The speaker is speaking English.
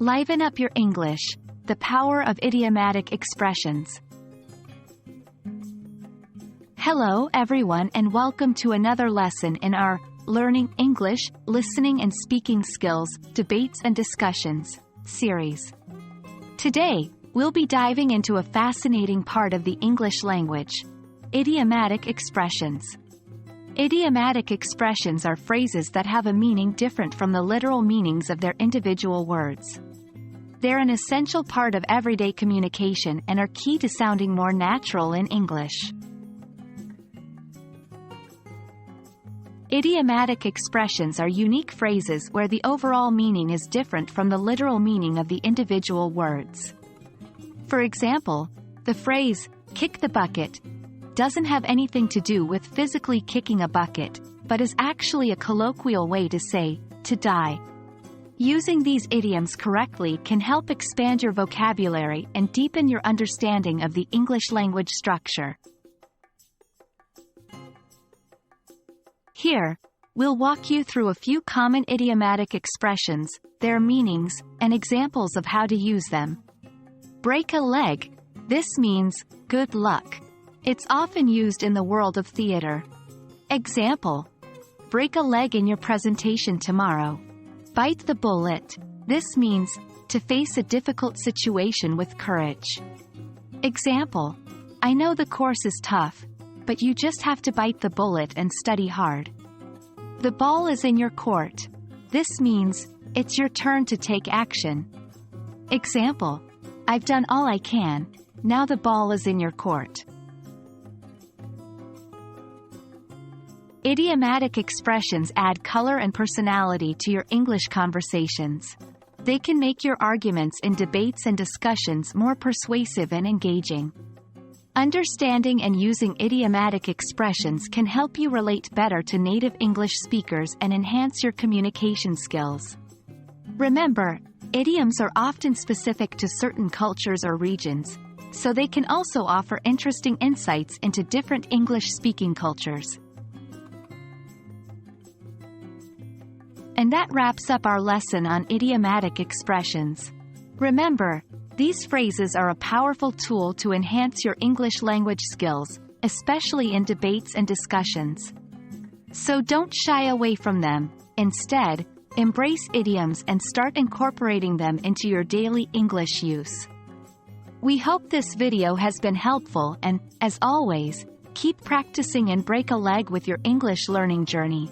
Liven up your English, the power of idiomatic expressions. Hello everyone and welcome to another lesson in our Learning English, Listening and Speaking Skills, Debates and Discussions series. Today, we'll be diving into a fascinating part of the English language, idiomatic expressions. Idiomatic expressions are phrases that have a meaning different from the literal meanings of their individual words. They're an essential part of everyday communication and are key to sounding more natural in English. Idiomatic expressions are unique phrases where the overall meaning is different from the literal meaning of the individual words. For example, the phrase, "kick the bucket," doesn't have anything to do with physically kicking a bucket, but is actually a colloquial way to say, to die. Using these idioms correctly can help expand your vocabulary and deepen your understanding of the English language structure. Here, we'll walk you through a few common idiomatic expressions, their meanings, and examples of how to use them. Break a leg. This means, good luck. It's often used in the world of theater. Example: break a leg in your presentation tomorrow. Bite the bullet. This means, to face a difficult situation with courage. Example: I know the course is tough, but you just have to bite the bullet and study hard. The ball is in your court. This means, it's your turn to take action. Example: I've done all I can, now the ball is in your court. Idiomatic expressions add color and personality to your English conversations. They can make your arguments in debates and discussions more persuasive and engaging. Understanding and using idiomatic expressions can help you relate better to native English speakers and enhance your communication skills. Remember, idioms are often specific to certain cultures or regions, so they can also offer interesting insights into different English-speaking cultures. And that wraps up our lesson on idiomatic expressions. Remember, these phrases are a powerful tool to enhance your English language skills, especially in debates and discussions. So don't shy away from them. Instead, embrace idioms and start incorporating them into your daily English use. We hope this video has been helpful and, as always, keep practicing and break a leg with your English learning journey.